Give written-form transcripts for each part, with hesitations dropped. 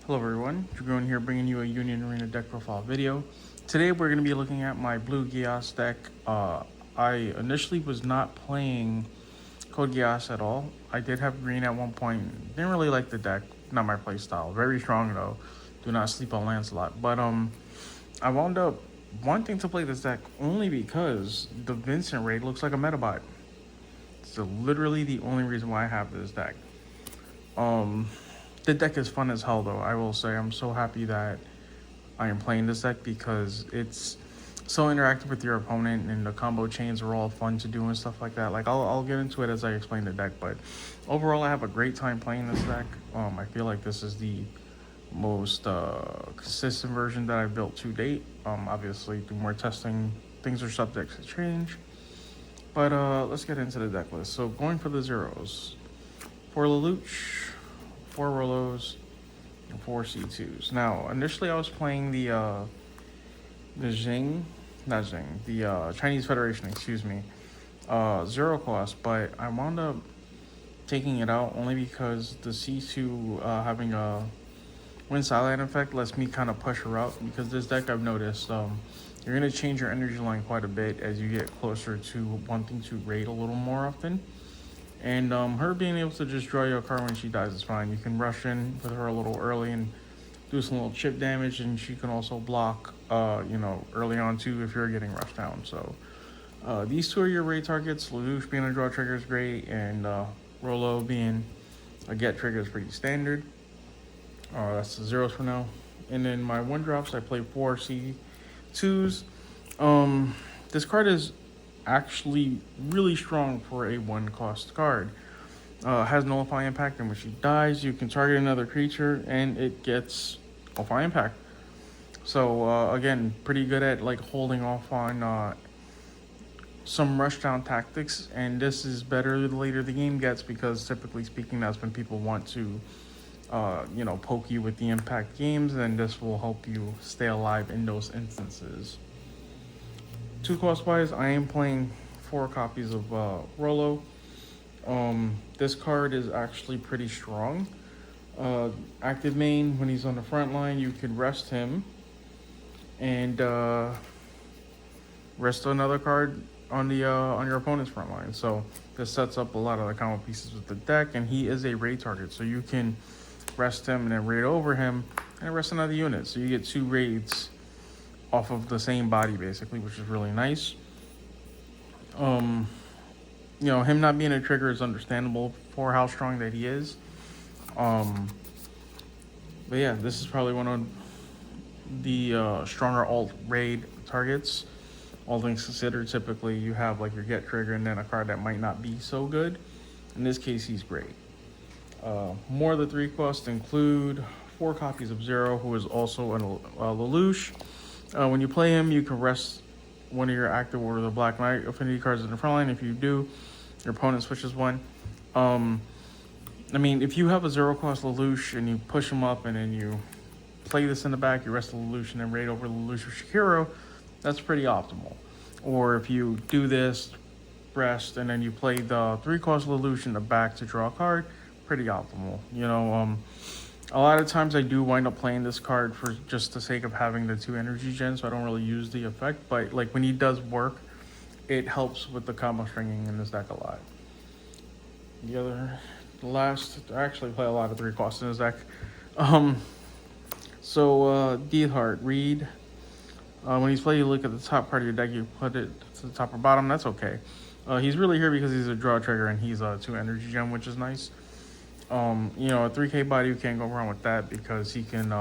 Hello everyone, Dragoon here bringing you a Union Arena deck profile video. Today we're going to be looking at my blue Geass deck. I initially was not playing Code Geass at all. I did have green at one point, didn't really like the deck, not my play style. Very strong though, do not sleep on Lancelot. But I wound up wanting to play this deck only because the Vincent raid looks like a Medabot. It's literally the only reason why I have this deck. The deck is fun as hell though. I will say I'm so happy that I am playing this deck because it's so interactive with your opponent and the combo chains are all fun to do and stuff like that. Like I'll get into it as I explain the deck, but overall I have a great time playing this deck. I feel like this is the most consistent version that I've built to date. Obviously through more testing, things are subject to change. But let's get into the deck list. So going for the zeros. 4 Lelouch, 4 Rolos, and 4 C2s. Now, initially I was playing the Chinese Federation, excuse me, 0 cost, but I wound up taking it out only because the C2 having a Wind Silent effect lets me kind of push her out, because this deck I've noticed you're going to change your energy line quite a bit as you get closer to wanting to raid a little more often. And her being able to just draw you a card when she dies is fine. You can rush in with her a little early and do some little chip damage, and she can also block, early on too if you're getting rushed down. So these two are your raid targets. Lelouch being a draw trigger is great, and Rolo being a get trigger is pretty standard. That's the zeros for now. And then my 1-drops, I play 4 C2s. This card is actually really strong for a 1-cost card. Has Nullify Impact, and when she dies, you can target another creature and it gets Nullify Impact. So again, pretty good at like holding off on some rushdown tactics, and this is better the later the game gets, because typically speaking, that's when people want to poke you with the impact games, and this will help you stay alive in those instances. 2 cost wise, I am playing 4 copies of Rolo. This card is actually pretty strong. Active main, when he's on the front line, you can rest him and rest another card on the on your opponent's front line. So this sets up a lot of the combo pieces with the deck, and he is a raid target, so you can rest him and then raid over him and rest another unit. So you get 2 raids off of the same body basically, which is really nice. Him not being a trigger is understandable for how strong that he is. But yeah, this is probably one of the stronger alt raid targets. All things considered, typically you have like your get trigger and then a card that might not be so good. In this case, he's great. More of the 3 costs include 4 copies of Zero, who is also a Lelouch. When you play him, you can rest one of your active Order of the Black Knight affinity cards in the front line. If you do, your opponent switches one. If you have a 0 cost Lelouch and you push him up and then you play this in the back, you rest the Lelouch and then raid over Lelouch or Shakiro, that's pretty optimal. Or if you do this, rest, and then you play the 3 cost Lelouch in the back to draw a card, pretty optimal. A lot of times I do wind up playing this card for just the sake of having the 2 energy gens, so I don't really use the effect, but like when he does work, it helps with the combo stringing in this deck a lot. I actually play a lot of 3 costs in this deck. Deathheart, Reed. When he's played, you look at the top part of your deck, you put it to the top or bottom, that's okay. He's really here because he's a draw trigger and he's a 2 energy gem, which is nice. A 3k body, you can't go wrong with that because he can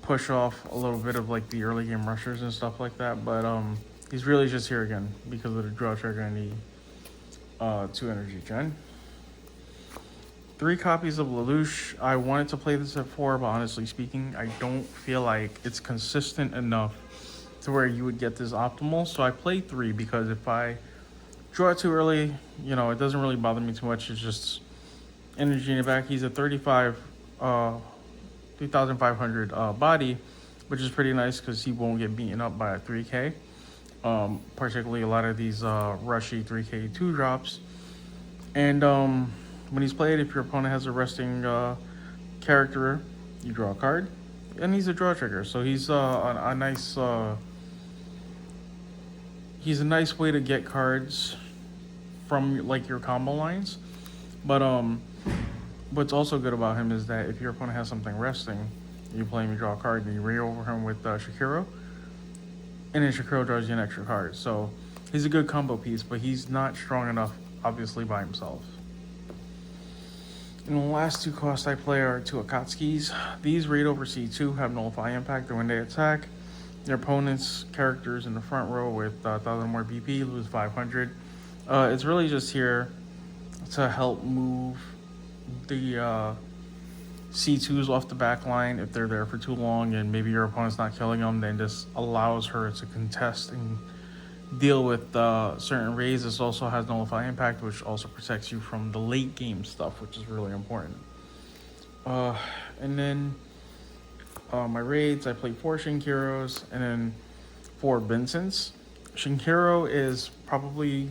push off a little bit of like the early game rushers and stuff like that. But he's really just here again because of the draw trigger and the 2 energy gen. 3 copies of Lelouch. I wanted to play this at 4, but honestly speaking, I don't feel like it's consistent enough to where you would get this optimal. So I played 3 because if I draw it too early, it doesn't really bother me too much. It's just energy in the back. He's a 3,500 body, which is pretty nice because he won't get beaten up by a 3k. Particularly a lot of these rushy 3k 2-drops. And when he's played, if your opponent has a resting character, You draw a card, and he's a draw trigger. So he's a nice he's a nice way to get cards from like your combo lines. But what's also good about him is that if your opponent has something resting, you play him, you draw a card, and you ring over him with Shakiro, and then Shakiro draws you an extra card. So he's a good combo piece, but he's not strong enough, obviously, by himself. And the last two costs I play are two Akatsuki's. These raid over C2 have nullify impact when they attack. Their opponent's characters in the front row with 1,000 more BP lose 500. It's really just here to help move the C2s off the back line if they're there for too long and maybe your opponent's not killing them. Then this allows her to contest and deal with certain raids. This also has nullify impact, which also protects you from the late game stuff, which is really important. And then my raids, I play 4 Shinkiros and then 4 Vincents. Shinkiro is probably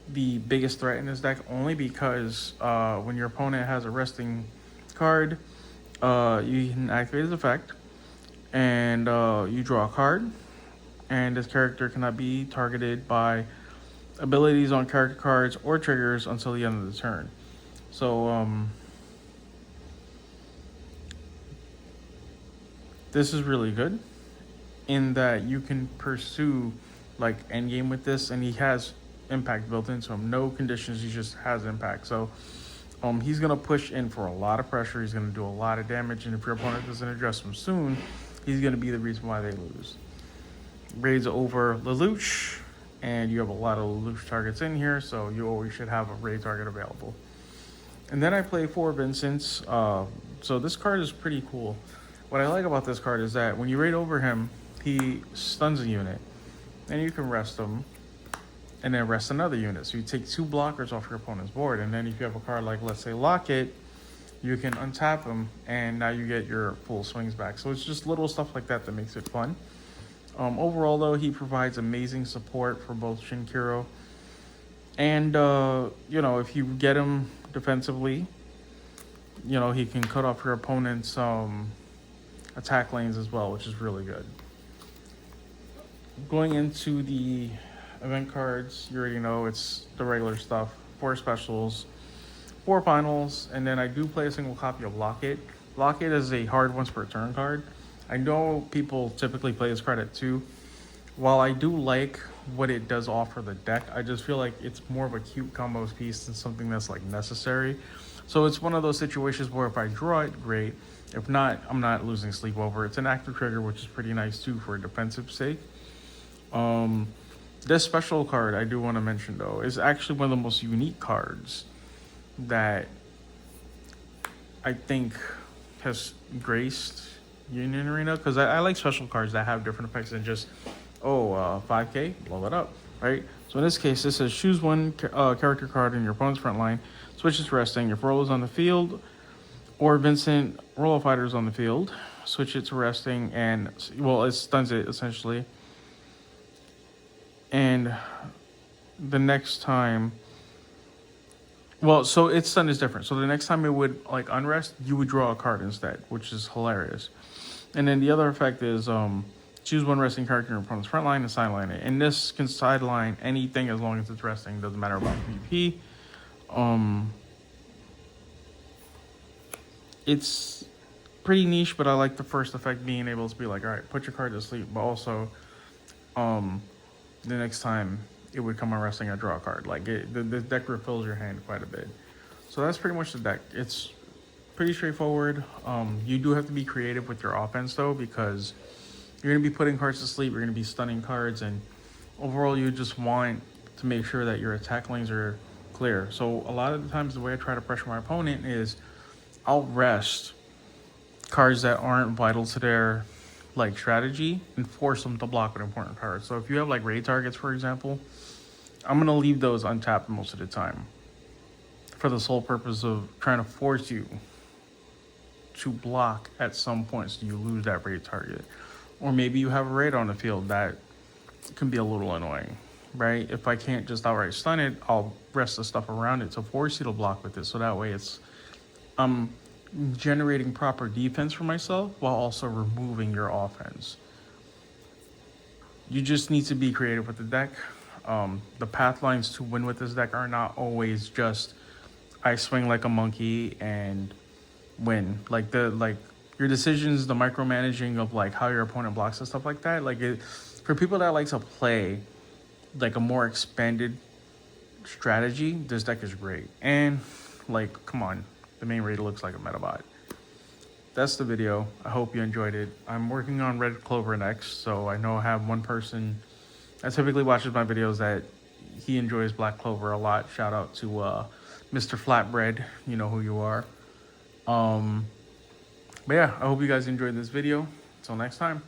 the biggest threat in this deck, only because when your opponent has a resting card, you can activate his effect, and you draw a card, and this character cannot be targeted by abilities on character cards or triggers until the end of the turn. So this is really good in that you can pursue like endgame with this, and he has impact built into him. No conditions, he just has impact. So he's going to push in for a lot of pressure. He's going to do a lot of damage, and if your opponent doesn't address him soon, he's going to be the reason why they lose. Raids over Lelouch, and you have a lot of Lelouch targets in here, so you always should have a raid target available. And then I play 4 Vincents. So this card is pretty cool. What I like about this card is that when you raid over him, he stuns a unit, and you can rest him, and then rest another unit. So you take 2 blockers off your opponent's board, and then if you have a card like, let's say, Locket, you can untap him, and now you get your full swings back. So it's just little stuff like that that makes it fun. Overall, though, he provides amazing support for both Shinkiro, and, if you get him defensively, he can cut off your opponent's attack lanes as well, which is really good. Going into the event cards, you already know it's the regular stuff. 4 specials, 4 finals, and then I do play a single copy of Locket. Locket is a hard once per turn card. I know people typically play this card at 2. While I do like what it does offer the deck, I just feel like it's more of a cute combos piece than something that's like necessary. So it's one of those situations where if I draw it, great. If not, I'm not losing sleep over. It's an active trigger, which is pretty nice too for a defensive sake. This special card I do want to mention though is actually one of the most unique cards that I think has graced Union Arena, because I like special cards that have different effects than just 5k, blow it up, right? So in this case, this says choose one character card in your opponent's front line, switch it to resting. If Roll is on the field, or Vincent Roll of Fighters on the field, switch it to resting, and it stuns it essentially. And the next time, so its stun is different. So the next time it would like unrest, you would draw a card instead, which is hilarious. And then the other effect is choose one resting character in your opponent's front line and sideline it. And this can sideline anything as long as it's resting. Doesn't matter about PvP. It's pretty niche, but I like the first effect being able to be like, all right, put your card to sleep, but also the next time it would come on resting, I draw a card. Like the deck refills your hand quite a bit. So that's pretty much the deck. It's pretty straightforward. You do have to be creative with your offense though, because you're going to be putting cards to sleep, you're going to be stunning cards, and overall you just want to make sure that your attack lanes are clear. So a lot of the times the way I try to pressure my opponent is I'll rest cards that aren't vital to their like strategy and force them to block with important cards. So if you have like raid targets, for example, I'm going to leave those untapped most of the time for the sole purpose of trying to force you to block at some point so you lose that raid target. Or maybe you have a raid on the field that can be a little annoying, right? If I can't just outright stun it, I'll rest the stuff around it to force you to block with it. So that way I'm generating proper defense for myself while also removing your offense. You just need to be creative with the deck. The path lines to win with this deck are not always just I swing like a monkey and win. Like your decisions, the micromanaging of like how your opponent blocks and stuff like that. Like for people that like to play like a more expanded strategy, this deck is great. And like, come on, the main raid looks like a Medabot. That's the video. I hope you enjoyed it. I'm working on Red Clover next, so I know I have one person that typically watches my videos that he enjoys Black Clover a lot. Shout out to Mr. Flatbread. You know who you are. But yeah, I hope you guys enjoyed this video. Until next time.